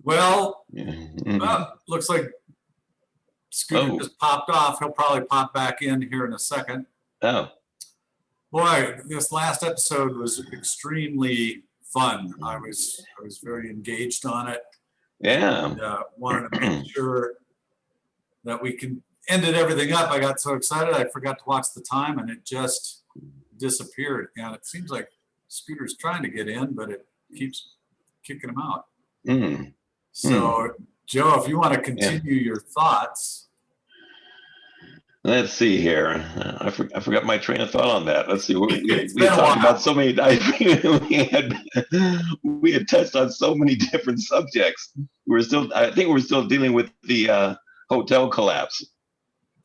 Well, Mhm. looks like Scooter Oh, just popped off. He'll probably pop back in here in a second. oh. Boy, this last episode was extremely fun. I was very engaged on it, Yeah. and wanted to make sure that we can ended everything up. I got so excited I forgot to watch the time, and it just disappeared. And it seems like Scooter's trying to get in, but it keeps kicking him out. Mm. So, Joe, if you want to Yeah. continue your thoughts. Let's see here. I forgot my train of thought on that. Let's see. It's We been had a talked while. about so many. We had touched on so many different subjects. I think we're still dealing with the hotel collapse.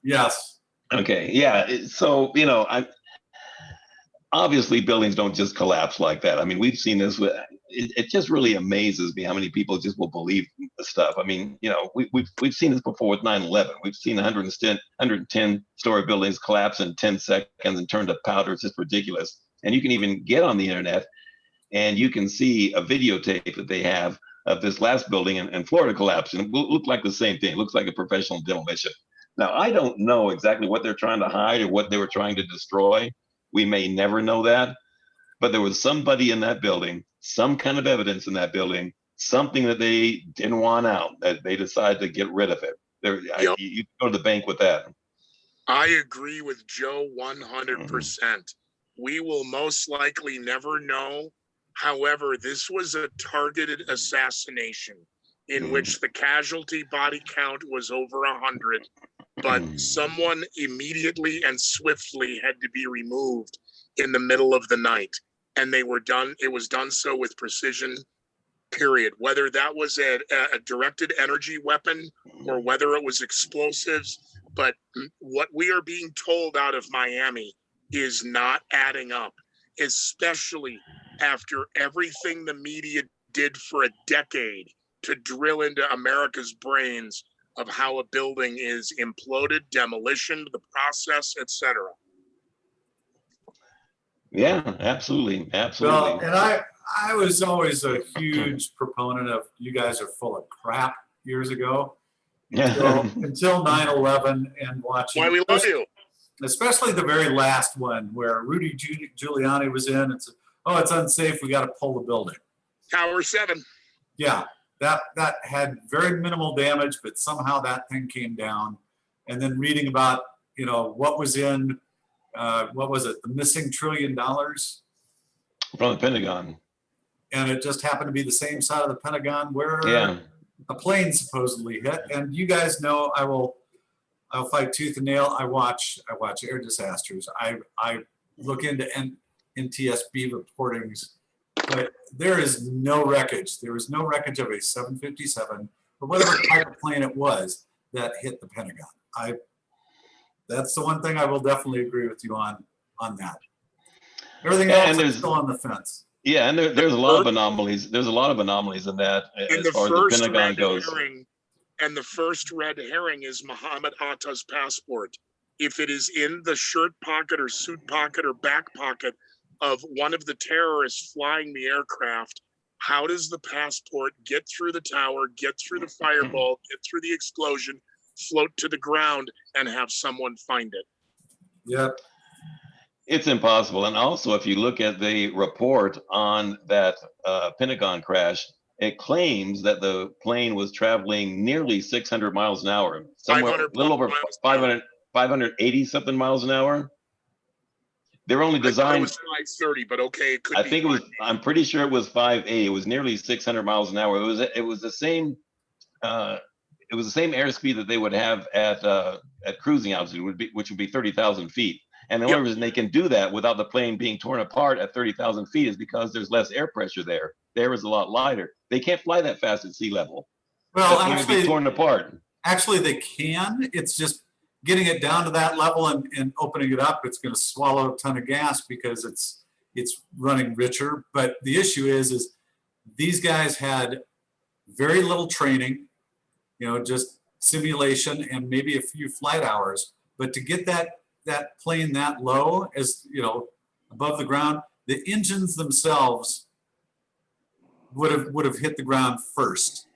Yes. Okay. Yeah. So I obviously buildings don't just collapse like that. I mean, we've seen this with. It just really amazes me how many people just will believe the stuff. I mean, we've seen this before with 9/11. We've seen 110 story buildings collapse in 10 seconds and turn to powder. It's just ridiculous. And you can even get on the internet and you can see a videotape that they have of this last building in Florida collapsing. It looked like the same thing. It looks like a professional demolition. Now, I don't know exactly what they're trying to hide or what they were trying to destroy. We may never know that. But there was somebody in that building, some kind of evidence in that building, something that they didn't want out, that they decided to get rid of it. Yep. You go to the bank with that. I agree with Joe 100%. We will most likely never know. However, this was a targeted assassination in which the casualty body count was over 100, but someone immediately and swiftly had to be removed in the middle of the night. And it was done so with precision, period. Whether that was a directed energy weapon or whether it was explosives, but what we are being told out of Miami is not adding up, especially after everything the media did for a decade to drill into America's brains of how a building is imploded, demolition, the process, etc. Yeah, absolutely. Well, and I was always a huge proponent of you guys are full of crap years ago. Until 9/11 and watching. Why we love you. Especially the very last one where Rudy Giuliani was in. It's unsafe. We got to pull the building. Tower 7. Yeah, that had very minimal damage, but somehow that thing came down. And then reading about what was in what was it, the missing $1 trillion from the Pentagon, and it just happened to be the same side of the Pentagon where a plane supposedly hit. And you guys know I'll fight tooth and nail. I watch air disasters. I look into NTSB reportings, but there is no wreckage. There was no wreckage of a 757 or whatever type of plane it was that hit the Pentagon. That's the one thing I will definitely agree with you on that. Everything else is still on the fence. Yeah, and there's a lot of anomalies. There's a lot of anomalies in that as far as the Pentagon goes. And the first red herring is Muhammad Atta's passport. If it is in the shirt pocket or suit pocket or back pocket of one of the terrorists flying the aircraft, how does the passport get through the tower, get through the fireball, get through the explosion, float to the ground, and have someone find it? Yep. It's impossible. And also, if you look at the report on that Pentagon crash, it claims that the plane was traveling nearly 600 miles an hour, somewhere a little over 580 something miles an hour. They're only designed. It was 530, but okay, it could I be. think it was. I'm pretty sure it was 580. It was nearly 600 miles an hour. It was the same. It was the same airspeed that they would have at cruising altitude, which would be 30,000 feet. And the only reason they can do that without the plane being torn apart at 30,000 feet is because there's less air pressure there. The air is a lot lighter. They can't fly that fast at sea level. Well, actually, be torn apart. Actually, they can. It's just getting it down to that level and opening it up. It's going to swallow a ton of gas because it's running richer. But the issue is these guys had very little training, just simulation and maybe a few flight hours. But to get that plane that low, as above the ground, the engines themselves would have hit the ground first.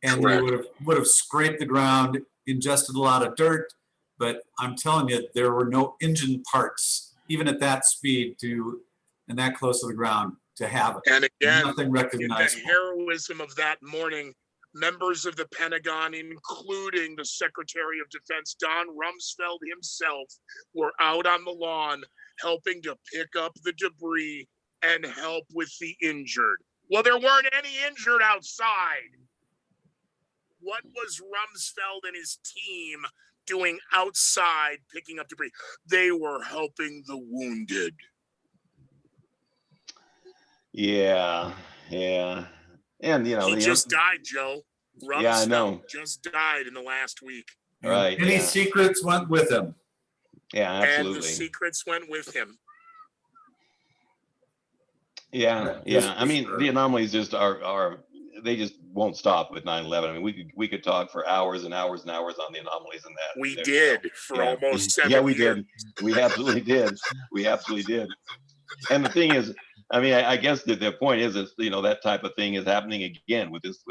and Correct. they would have scraped the ground, ingested a lot of dirt. But I'm telling you, there were no engine parts, even at that speed and that close to the ground to have it. And again, Nothing in the recognizable. heroism of that morning, members of the Pentagon, including the Secretary of Defense, Don Rumsfeld himself, were out on the lawn helping to pick up the debris and help with the injured. Well, there weren't any injured outside. What was Rumsfeld and his team doing outside picking up debris? They were helping the wounded. Yeah, yeah. And he just died, Joe. Rumsfeld yeah, I know. just died in the last week. Right. Any secrets went with him. Yeah, absolutely. And the secrets went with him. Yeah, yeah. I mean, the anomalies just are they just won't stop with 9/11. I mean, we could talk for hours and hours and hours on the anomalies in that. We did for almost 7 years. Yeah, we did. We absolutely did. We absolutely did. And the thing is, I mean, I guess the point is, that type of thing is happening again with this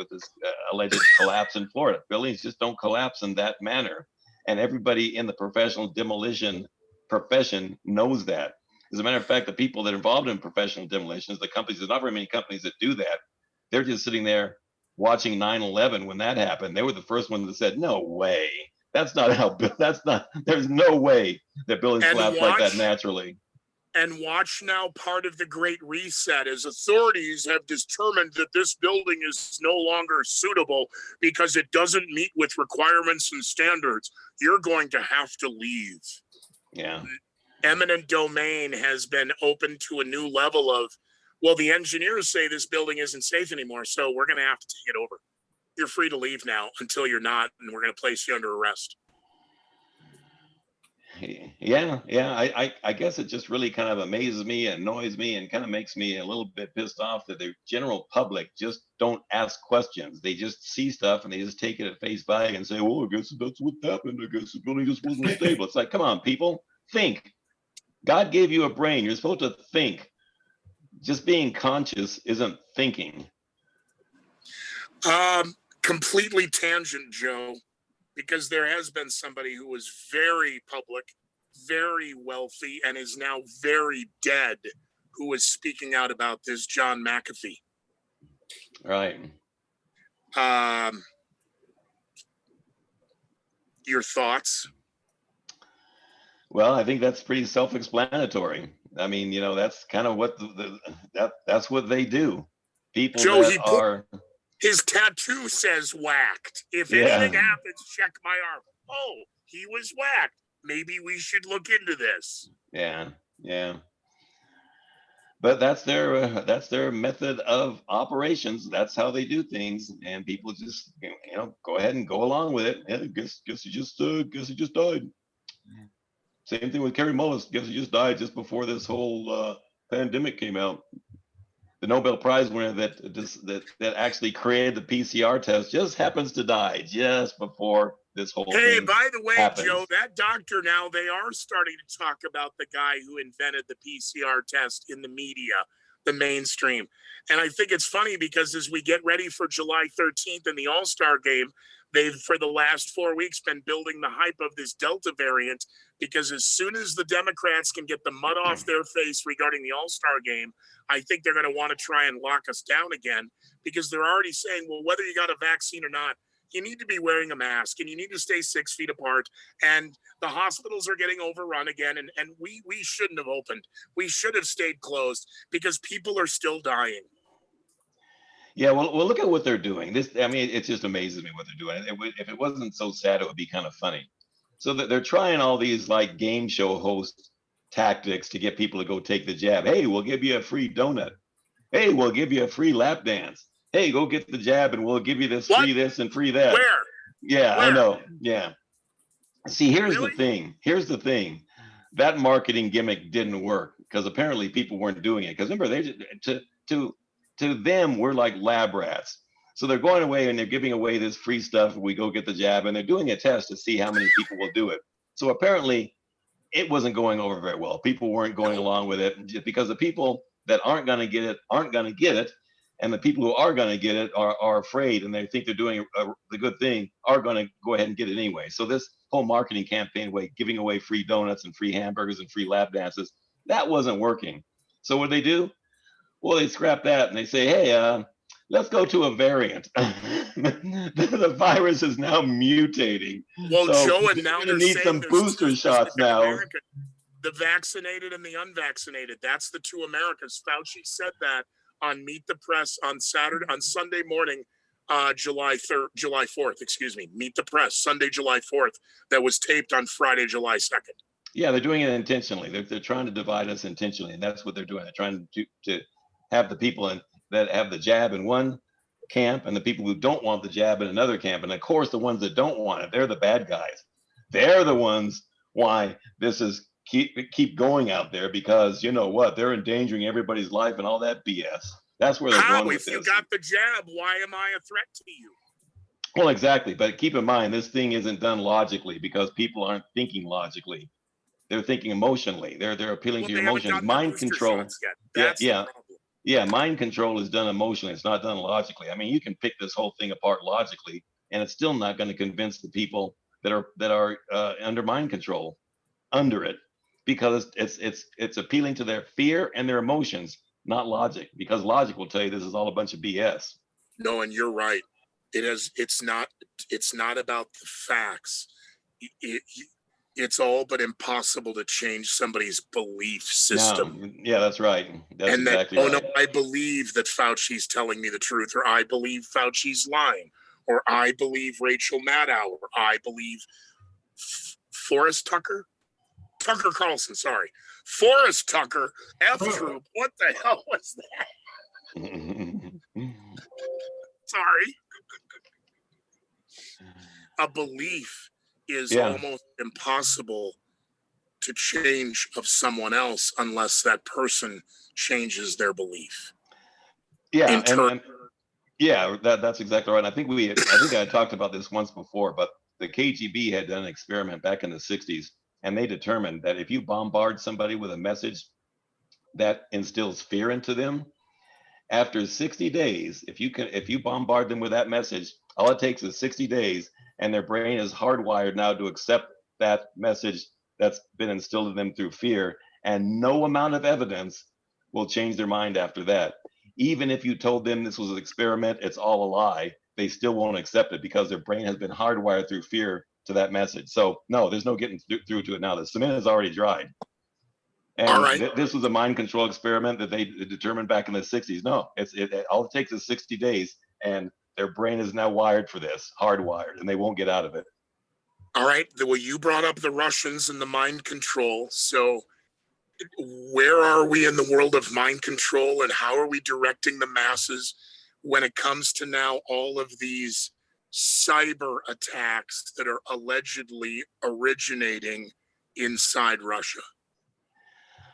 alleged collapse in Florida. Buildings just don't collapse in that manner, and everybody in the professional demolition profession knows that. As a matter of fact, the people that are involved in professional demolitions, the companies, there's not very many companies that do that. They're just sitting there watching 9/11 when that happened. They were the first ones that said, "No way, that's not how. There's no way that buildings collapse like that naturally." And watch now part of the Great Reset as authorities have determined that this building is no longer suitable because it doesn't meet with requirements and standards. You're going to have to leave. Yeah. Eminent domain has been opened to a new level of, well, the engineers say this building isn't safe anymore, so we're going to have to take it over. You're free to leave now until you're not, and we're going to place you under arrest. Yeah. I guess it just really kind of amazes me, annoys me, and kind of makes me a little bit pissed off that the general public just don't ask questions. They just see stuff and they just take it at face value and say, "Well, I guess that's what happened. I guess the building just wasn't stable." It's like, come on, people, think. God gave you a brain. You're supposed to think. Just being conscious isn't thinking. Completely tangent, Joe, because there has been somebody who was very public, very wealthy, and is now very dead, who was speaking out about this, John McAfee. Right. Your thoughts? Well, I think that's pretty self-explanatory. I mean, that's kind of what that's what they do. People Joe, that his tattoo says whacked. If anything happens, check my arm. Oh, he was whacked. Maybe we should look into this. Yeah. But that's their method of operations. That's how they do things, and people just go ahead and go along with it. Yeah, guess he just died. Same thing with Kerry Mullis. Guess he just died just before this whole pandemic came out. The Nobel Prize winner that actually created the PCR test just happens to die just before this whole thing. Hey, by the way, happens. Joe, that doctor now, they are starting to talk about the guy who invented the PCR test in the media, the mainstream. And I think it's funny because as we get ready for July 13th and the All-Star game, they've, for the last 4 weeks, been building the hype of this Delta variant, because as soon as the Democrats can get the mud off their face regarding the All-Star game, I think they're going to want to try and lock us down again, because they're already saying, well, whether you got a vaccine or not, you need to be wearing a mask and you need to stay 6 feet apart. And the hospitals are getting overrun again. And we shouldn't have opened. We should have stayed closed because people are still dying. Yeah, well, look at what they're doing. It just amazes me what they're doing. If it wasn't so sad, it would be kind of funny. So that they're trying all these like game show host tactics to get people to go take the jab. Hey, we'll give you a free donut. Hey, we'll give you a free lap dance. Hey, go get the jab and we'll give you this free this and free that. Where? Yeah, Where? I know. Yeah. See, here's the thing. That marketing gimmick didn't work because apparently people weren't doing it. Because remember, to them, we're like lab rats. So they're going away and they're giving away this free stuff. We go get the jab and they're doing a test to see how many people will do it. So apparently it wasn't going over very well. People weren't going along with it because the people that aren't going to get it. And the people who are going to get it are afraid, and they think they're doing the good thing, are going to go ahead and get it anyway. So this whole marketing campaign, giving away free donuts and free hamburgers and free lap dances, that wasn't working. So what do? Well, they scrap that and they say, hey, let's go to a variant. The virus is now mutating. Well, so Joe, and now they're need saying some there's booster shots now. America, the vaccinated and the unvaccinated. That's the two Americas. Fauci said that on Meet the Press on Sunday morning, July 4th, excuse me, Meet the Press, Sunday, July 4th, that was taped on Friday, July 2nd. Yeah, they're doing it intentionally. They're trying to divide us intentionally, and that's what they're doing. They're trying to have the people that have the jab in one camp and the people who don't want the jab in another camp. And of course, the ones that don't want it, they're the bad guys. They're the ones why this is keep going out there, because you know what? They're endangering everybody's life and all that BS. That's where they're going with this. If you got the jab, why am I a threat to you? Well, exactly. But keep in mind, this thing isn't done logically, because people aren't thinking logically. They're thinking emotionally. They're appealing to your emotions. Mind control. Yeah, mind control is done emotionally. It's not done logically. I mean, you can pick this whole thing apart logically, and it's still not going to convince the people that are under mind control, under it, because it's appealing to their fear and their emotions, not logic. Because logic will tell you this is all a bunch of BS. No, and you're right. It's not about the facts. It's all but impossible to change somebody's belief system. No. Yeah, that's right. That's and exactly that, right. No, I believe that Fauci's telling me the truth, or I believe Fauci's lying, or I believe Rachel Maddow, or I believe Forrest Tucker Carlson, sorry. Forrest Tucker, F Troop. What the hell was that? Sorry. A belief is almost impossible to change of someone else unless that person changes their belief. Yeah, that's exactly right. I think I talked about this once before, but the KGB had done an experiment back in the 60s, and they determined that if you bombard somebody with a message that instills fear into them, after 60 days, if you bombard them with that message, all it takes is 60 days, and their brain is hardwired now to accept that message that's been instilled in them through fear, and no amount of evidence will change their mind after that. Even if you told them this was an experiment, it's all a lie, they still won't accept it, because their brain has been hardwired through fear to that message. So no, there's no getting through to it now. The cement is already dried. And all right. This was a mind control experiment that they determined back in the 60s. No, all it takes is 60 days, and their brain is now wired for this, hardwired, and they won't get out of it. All right. Well, you brought up the Russians and the mind control. So where are we in the world of mind control, and how are we directing the masses when it comes to now all of these cyber attacks that are allegedly originating inside Russia?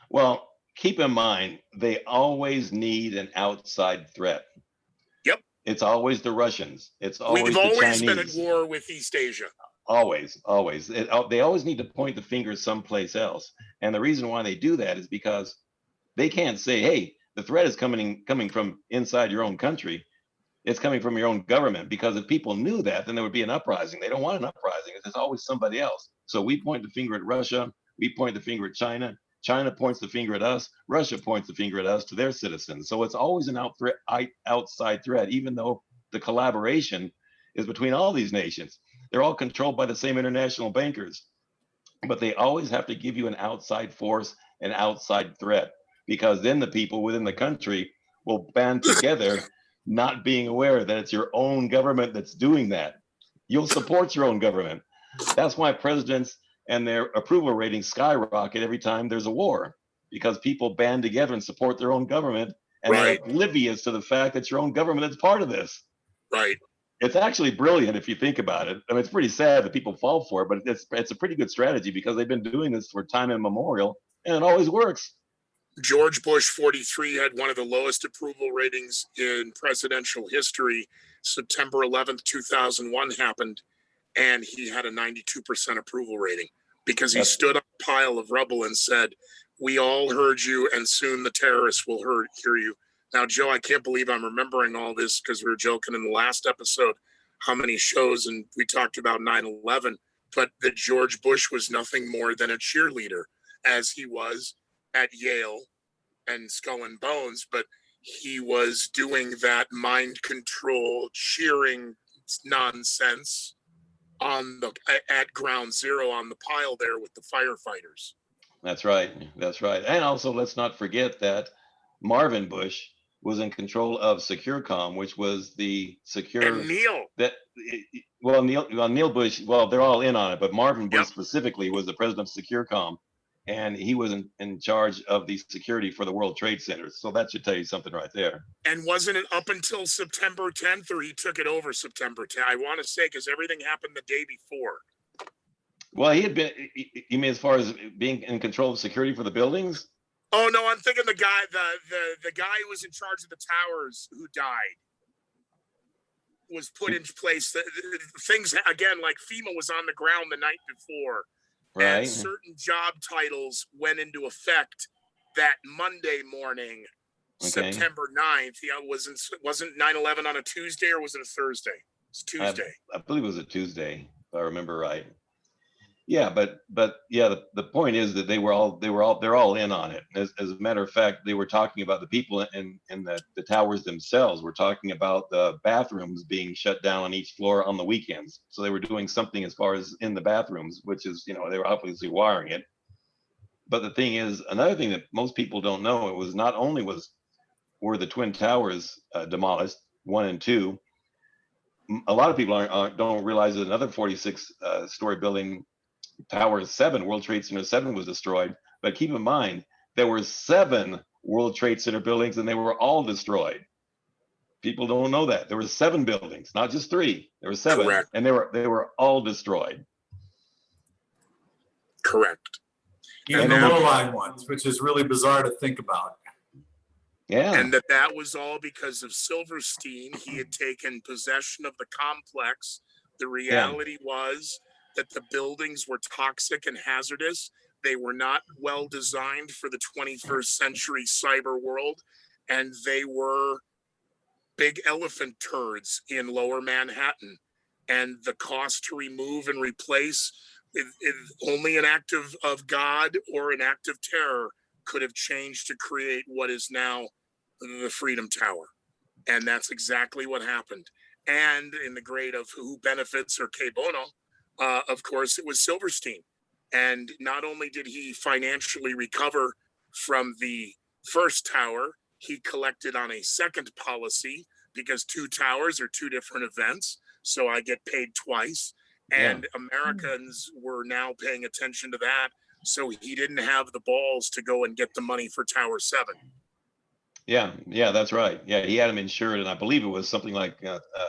Well, keep in mind, they always need an outside threat. Yep. It's always the Russians. We've always been at war with East Asia. Always. They always need to point the finger someplace else. And the reason why they do that is because they can't say, hey, the threat is coming from inside your own country. It's coming from your own government. Because if people knew that, then there would be an uprising. They don't want an uprising. There's always somebody else. So we point the finger at Russia. We point the finger at China. China points the finger at us. Russia points the finger at us to their citizens. So it's always an outside threat, even though the collaboration is between all these nations. They're all controlled by the same international bankers, but they always have to give you an outside force, an outside threat, because then the people within the country will band together, not being aware that it's your own government that's doing that. You'll support your own government. That's why presidents and their approval ratings skyrocket every time there's a war, because people band together and support their own government, and they're oblivious to the fact that your own government is part of this. Right. It's actually brilliant if you think about it. I mean, it's pretty sad that people fall for it, but it's a pretty good strategy, because they've been doing this for time immemorial, and it always works. George Bush 43 had one of the lowest approval ratings in presidential history. September 11th, 2001 happened, and he had a 92% approval rating, because he stood on a pile of rubble and said, "We all heard you, and soon the terrorists will hear you. Now, Joe, I can't believe I'm remembering all this because we were joking in the last episode how many shows, and we talked about 9/11, but that George Bush was nothing more than a cheerleader, as he was at Yale and Skull and Bones, but he was doing that mind control cheering nonsense at Ground Zero on the pile there with the firefighters. That's right. That's right. And also, let's not forget that Marvin Bush was in control of SecureCom, which was the secure. And Neil. Neil Bush. Well, they're all in on it, but Marvin Bush Yep. specifically was the president of SecureCom, and he was in charge of the security for the World Trade Center. So that should tell you something right there. And wasn't it up until September 10th, or he took it over September 10th? I want to say, because everything happened the day before. Well, he had been. You mean as far as being in control of security for the buildings? Oh no, I'm thinking the guy, the guy who was in charge of the towers who died was put in place. The things again, like FEMA was on the ground the night before, Right. and certain job titles went into effect that Monday morning, Okay. September 9th. Yeah, wasn't 9/11 on a Tuesday, or was it a Thursday? It's Tuesday. I believe it was a Tuesday, if I remember right. Yeah, but yeah, the point is that they're all in on it. As a matter of fact, they were talking about the people in the towers themselves. We're talking about the bathrooms being shut down on each floor on the weekends. So they were doing something as far as in the bathrooms, which is, they were obviously wiring it. But the thing is, another thing that most people don't know, it was not only were the Twin Towers demolished, 1 and 2. A lot of people don't realize that another 46-story building, Tower 7, World Trade Center 7, was destroyed. But keep in mind, there were 7 World Trade Center buildings, and they were all destroyed. People don't know that. There were 7 buildings, not just 3. There were 7. Correct. And they were all destroyed. Correct. Even the low-lying ones, which is really bizarre to think about. Yeah. And that was all because of Silverstein. He had taken possession of the complex. The reality was that the buildings were toxic and hazardous. They were not well designed for the 21st century cyber world. And they were big elephant turds in Lower Manhattan. And the cost to remove and replace, only an act of God or an act of terror could have changed to create what is now the Freedom Tower. And that's exactly what happened. And in the grade of who benefits or que bono, of course, it was Silverstein. And not only did he financially recover from the first tower, he collected on a second policy, because 2 towers are 2 different events. So I get paid twice. And Americans were now paying attention to that. So he didn't have the balls to go and get the money for Tower 7. Yeah, that's right. Yeah, he had them insured, and I believe it was something like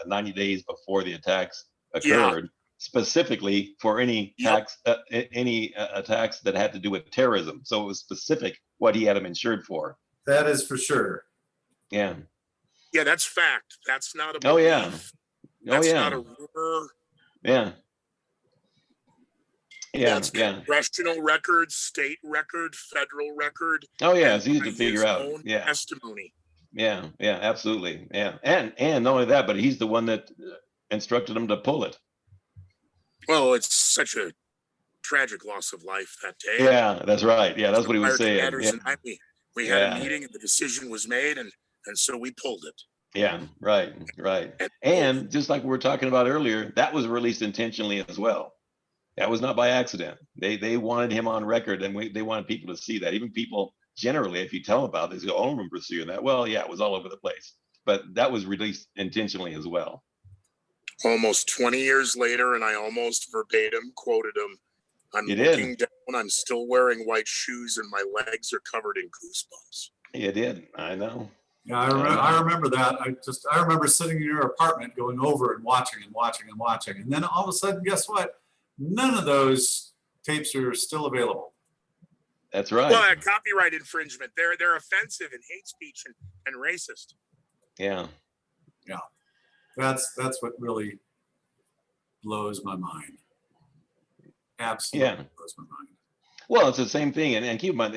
90 days before the attacks occurred, specifically for any attacks that had to do with terrorism. So it was specific what he had them insured for. That is for sure. Yeah. Yeah, that's fact. That's not a belief. Oh yeah. That's not a rumor. Yeah. Yeah. That's congressional record, state record, federal record. Oh yeah, it's easy to figure out. Own testimony. Yeah, absolutely. Yeah, and not only that, but he's the one that instructed him to pull it. Well, it's such a tragic loss of life that day. Yeah, that's right. Yeah, that's what he was saying. We had a meeting, and the decision was made, and so we pulled it. Yeah, right. And just like we were talking about earlier, that was released intentionally as well. That was not by accident. They wanted him on record, and they wanted people to see that. Even people generally, if you tell them about it, they go, "Oh, I remember seeing that." Well, yeah, it was all over the place, but that was released intentionally as well. Almost 20 years later, and I almost verbatim quoted him. I'm looking down. I'm still wearing white shoes, and my legs are covered in goosebumps. You did. I know. Yeah, I remember that. I remember sitting in your apartment going over and watching, and then all of a sudden, guess what? None of those tapes are still available. That's right. Well, copyright infringement. They're offensive and hate speech and racist. Yeah. That's what really blows my mind. Absolutely blows my mind. Well, it's the same thing, and keep in mind,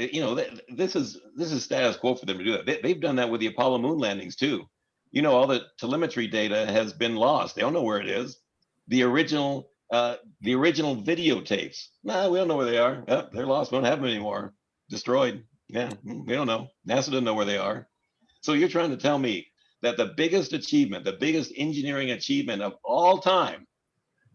this is status quo for them to do that. They've done that with the Apollo moon landings too. All the telemetry data has been lost. They don't know where it is. The original videotapes. Nah, we don't know where they are. Yep, they're lost. We don't have them anymore. Destroyed. Yeah, we don't know. NASA doesn't know where they are. So you're trying to tell me that the biggest achievement, the biggest engineering achievement of all time,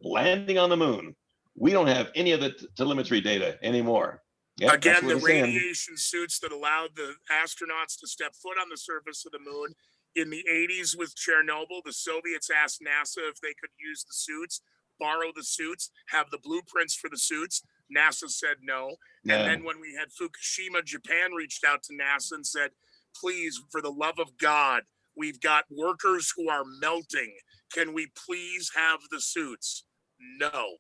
landing on the moon, we don't have any of the telemetry data anymore. Yep, Again, the that's what they're saying. radiation suits that allowed the astronauts to step foot on the surface of the moon in the 80s with Chernobyl, the Soviets asked NASA if they could use the suits, borrow the suits, have the blueprints for the suits. NASA said no. Yeah. And then when we had Fukushima, Japan reached out to NASA and said, please, for the love of God, we've got workers who are melting. Can we please have the suits? No.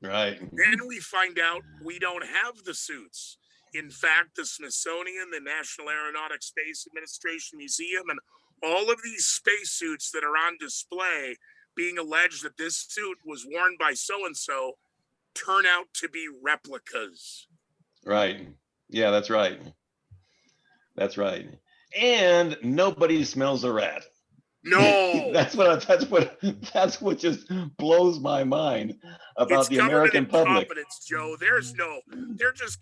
Right. Then we find out we don't have the suits. In fact, the Smithsonian, the National Aeronautics Space Administration Museum, and all of these spacesuits that are on display being alleged that this suit was worn by so-and-so turn out to be replicas. Right. Yeah, that's right. That's right. And nobody smells a rat. No. that's what just blows my mind about It's the American public. Joe. They're just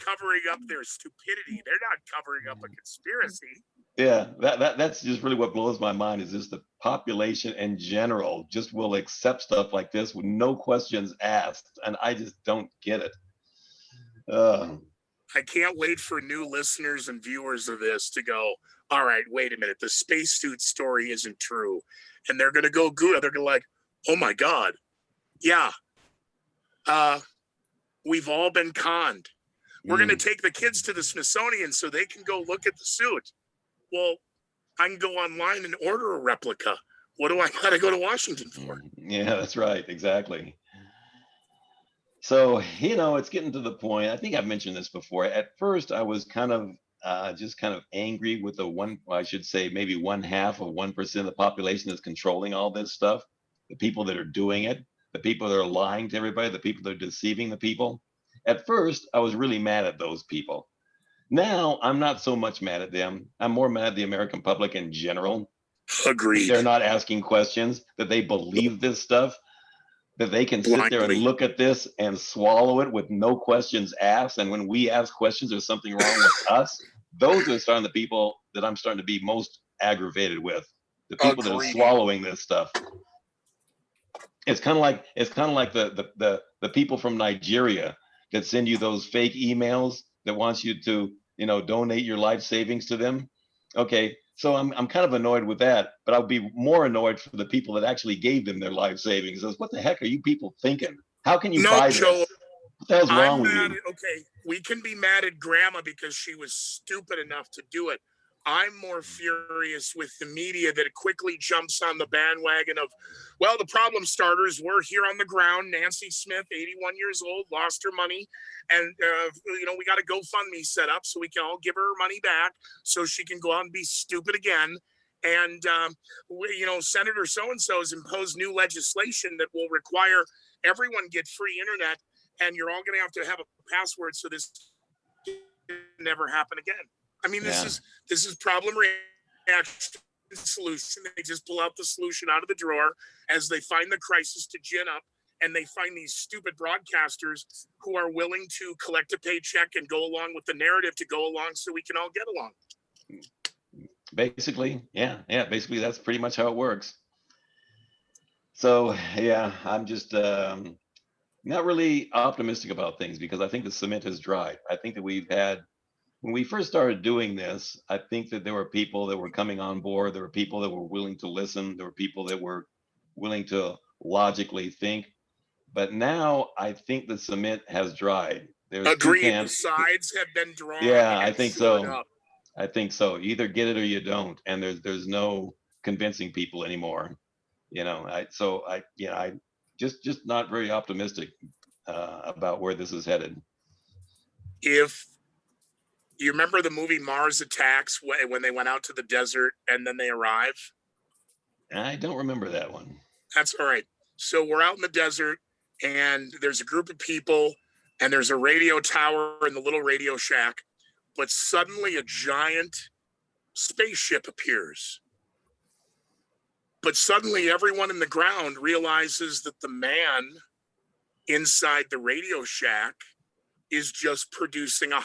covering up their stupidity. They're not covering up a conspiracy. Yeah, that's just really what blows my mind is just the population in general just will accept stuff like this with no questions asked. And I just don't get it. I can't wait for new listeners and viewers of this to go, all right, wait a minute. The spacesuit story isn't true. And they're going to go good. They're going to like, oh my God. Yeah. We've all been conned. We're going to take the kids to the Smithsonian so they can go look at the suit. Well, I can go online and order a replica. What do I got to go to Washington for? Yeah, that's right. Exactly. So, it's getting to the point. I think I've mentioned this before. At first, I was kind of just kind of angry with I should say maybe 0.5% of the population that's controlling all this stuff. The people that are doing it, the people that are lying to everybody, the people that are deceiving the people. At first, I was really mad at those people. Now, I'm not so much mad at them. I'm more mad at the American public in general. Agreed. They're not asking questions, that they believe this stuff, that they can sit there and look at this and swallow it with no questions asked. And when we ask questions, there's something wrong with us. Those are the people that I'm starting to be most aggravated with. The people that are swallowing this stuff. It's kind of like the people from Nigeria that send you those fake emails that wants you to donate your life savings to them. Okay, so I'm kind of annoyed with that, but I'll be more annoyed for the people that actually gave them their life savings. What the heck are you people thinking? How can you buy Joe, this? What the hell's wrong with you? Okay, we can be mad at Grandma because she was stupid enough to do it. I'm more furious with the media that quickly jumps on the bandwagon of, well, the problem starters were here on the ground. Nancy Smith, 81 years old, lost her money. And, we got a GoFundMe set up so we can all give her money back so she can go out and be stupid again. And, Senator so-and-so has imposed new legislation that will require everyone get free internet. And you're all going to have a password so this can never happen again. I mean, this is problem reaction solution. They just pull out the solution out of the drawer as they find the crisis to gin up, and they find these stupid broadcasters who are willing to collect a paycheck and go along with the narrative to go along so we can all get along. Basically, yeah. Basically, that's pretty much how it works. So, yeah, I'm just not really optimistic about things because I think the cement has dried. I think that when we first started doing this, I think that there were people that were coming on board. There were people that were willing to listen. There were people that were willing to logically think. But now I think the cement has dried. There's Agreed. The sides have been drawn. Yeah, I think so. Up. I think so. You either get it or you don't. And there's no convincing people anymore. I just not very optimistic about where this is headed. If you remember the movie Mars Attacks when they went out to the desert and then they arrive? I don't remember that one. That's all right. So we're out in the desert and there's a group of people and there's a radio tower in the little Radio Shack, but suddenly a giant spaceship appears. But suddenly everyone in the ground realizes that the man inside the Radio Shack is just producing a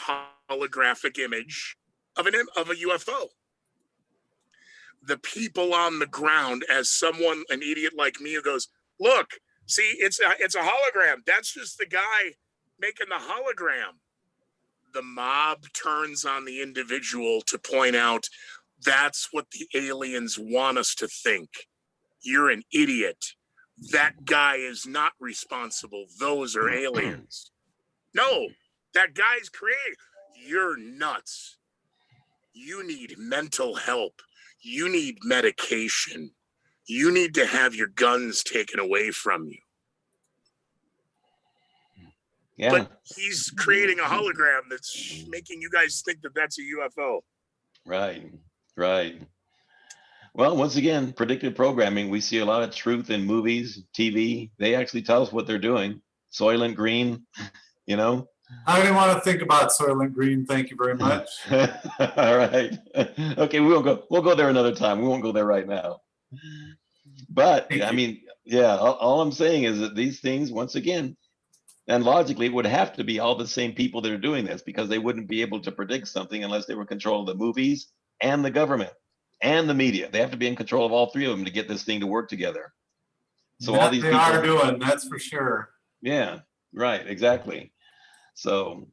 holographic image of a UFO. The people on the ground, as someone, an idiot like me, who goes, look, see, it's a hologram. That's just the guy making the hologram. The mob turns on the individual to point out that's what the aliens want us to think. You're an idiot. That guy is not responsible. Those are aliens. No, that guy's created. You're nuts. You need mental help. You need medication. You need to have your guns taken away from you. Yeah. But he's creating a hologram that's making you guys think that that's a UFO. Right, right. Well, once again, predictive programming, we see a lot of truth in movies, TV. They actually tell us what they're doing. Soylent Green, you know? I didn't want to think about Soylent Green. Thank you very much. All right. Okay, we'll go there another time. We won't go there right now. But I mean, yeah, all I'm saying is that these things, once again, and logically, it would have to be all the same people that are doing this, because they wouldn't be able to predict something unless they were in control of the movies and the government and the media. They have to be in control of all three of them to get this thing to work together. So That all these they people are doing, that's for sure. Yeah, right, exactly. So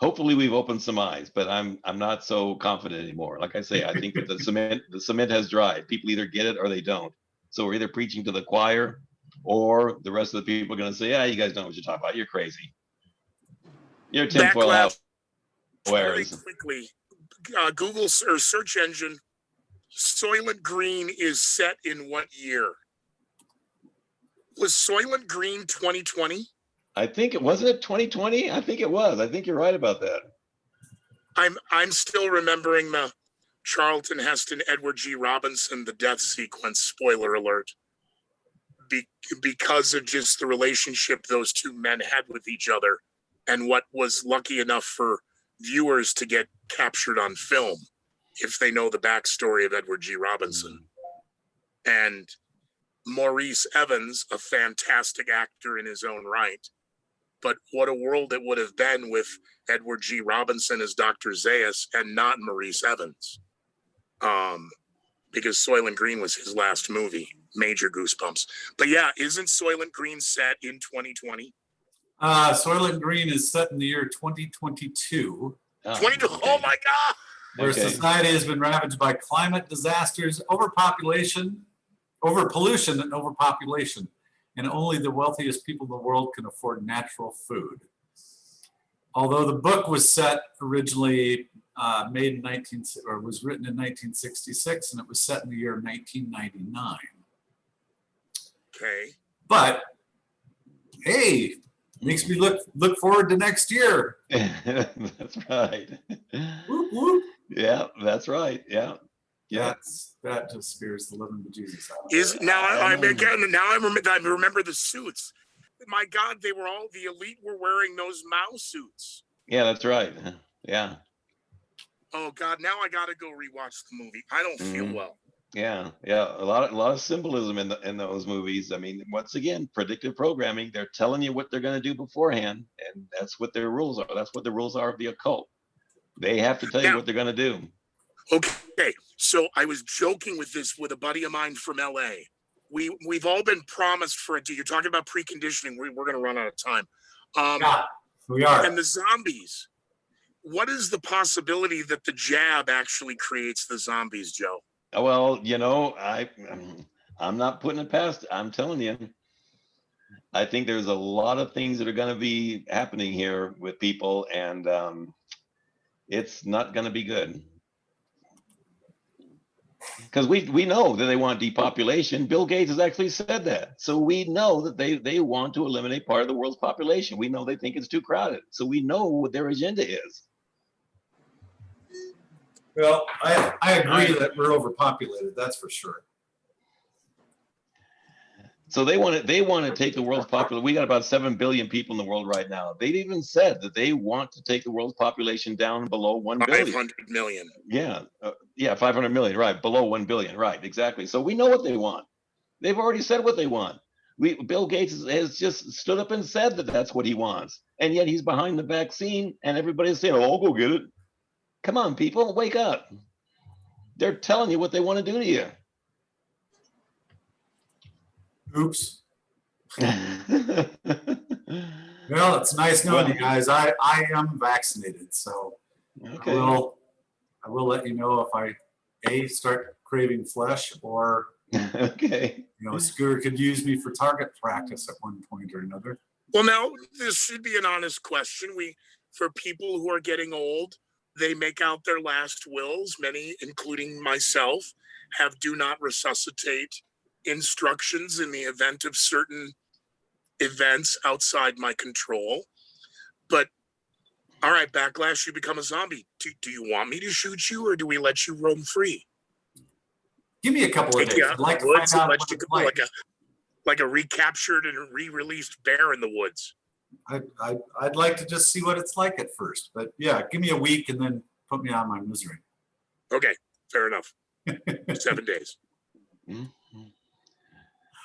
hopefully we've opened some eyes, but I'm not so confident anymore. Like I say, I think that the cement has dried. People either get it or they don't. So we're either preaching to the choir, or the rest of the people are going to say, yeah, you guys know what you're talking about. You're crazy. You're tinfoil hat Very wearers. quickly, Google or search engine, Soylent Green is set in what year? Was Soylent Green 2020? I think it wasn't it 2020. I think it was. I think you're right about that. I'm still remembering the Charlton Heston, Edward G. Robinson, the death sequence. Spoiler alert. Because of just the relationship those two men had with each other, and what was lucky enough for viewers to get captured on film, if they know the backstory of Edward G. Robinson. And Maurice Evans, a fantastic actor in his own right. But what a world it would have been with Edward G. Robinson as Dr. Zaius and not Maurice Evans. Because Soylent Green was his last movie. Major goosebumps. But yeah, isn't Soylent Green set in 2020? Soylent Green is set in the year 2022. 22. Okay. Oh my God! Where society has been ravaged by climate disasters, overpollution, and overpopulation. And only the wealthiest people in the world can afford natural food. Although the book was set originally was written in 1966, and it was set in the year 1999. Okay. But hey, makes me look forward to next year. That's right. Whoop, whoop. Yeah, that's right. Yeah. Yeah. That just scares the living bejesus out of me. Now I remember the suits. My God, the elite were wearing those Mao suits. Yeah, that's right. Yeah. Oh God, now I gotta go rewatch the movie. I don't feel well. Yeah, yeah, a lot of symbolism in those movies. I mean, once again, predictive programming. They're telling you what they're going to do beforehand, and that's what their rules are. That's what the rules are of the occult. They have to tell you what they're going to do. Okay, so I was joking with this with a buddy of mine from LA. We've all been promised for it. You're talking about preconditioning. We're going to run out of time. Yeah, we are. And the zombies. What is the possibility that the jab actually creates the zombies, Joe? Well, you know, I'm not putting it past. I'm telling you, I think there's a lot of things that are going to be happening here with people, and it's not going to be good. Because we know that they want depopulation. Bill Gates has actually said that. So we know that they want to eliminate part of the world's population. We know they think it's too crowded. So we know what their agenda is. Well, I agree that we're overpopulated. That's for sure. So they want to take the world's population. We got about 7 billion people in the world right now. They've even said that they want to take the world's population down below 1 billion. 500 million. Yeah, 500 million, right? Below 1 billion, right? Exactly. So we know what they want. They've already said what they want. Bill Gates has just stood up and said that that's what he wants, and yet he's behind the vaccine, and everybody's saying, "Oh, I'll go get it." Come on, people, wake up! They're telling you what they want to do to you. Oops. Well, it's nice knowing you guys. I am vaccinated, so Okay. I will let you know if I start craving flesh, or Okay. Scooter could use me for target practice at one point or another. Well, now this should be an honest question. For people who are getting old, they make out their last wills. Many, including myself, have do not resuscitate instructions in the event of certain events outside my control. But all right, Backlash, you become a zombie. Do you want me to shoot you, or do we let you roam free? Give me a couple of days. I'd like to find out what it's like a recaptured and re-released bear in the woods. I'd like to just see what it's like at first, but yeah, give me a week and then put me out of my misery. Okay, fair enough. 7 days.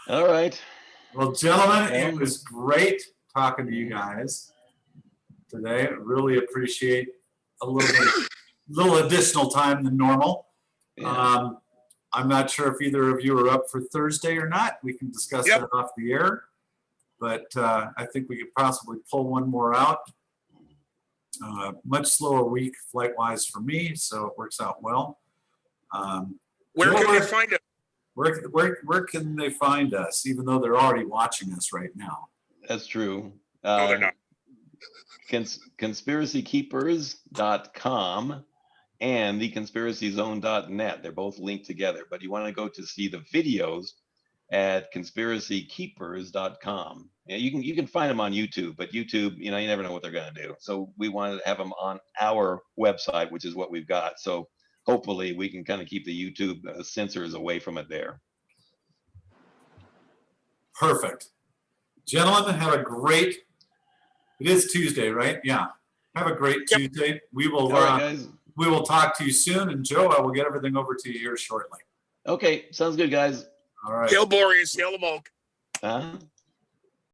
All right. Well, gentlemen, it was great talking to you guys today. I really appreciate a little additional time than normal. Yeah. I'm not sure if either of you are up for Thursday or not. We can discuss that off the air, but I think we could possibly pull one more out. Much slower week flight-wise for me, so it works out well. Where can they find it? Where can they find us, even though they're already watching us right now? That's true. No, they're not. Conspiracykeepers.com and theconspiracyzone.net. They're both linked together, but you want to go to see the videos at conspiracykeepers.com. Yeah, you can find them on YouTube, but YouTube, you never know what they're going to do. So we wanted to have them on our website, which is what we've got. So hopefully we can kind of keep the YouTube censors away from it there. Perfect. Gentlemen, have a great, it is Tuesday, right? Yeah. Have a great Tuesday. We will, all right, guys. We will talk to you soon. And Joe, I will get everything over to you here shortly. Okay. Sounds good, guys. All right. Hail Boreas, hail the Volk.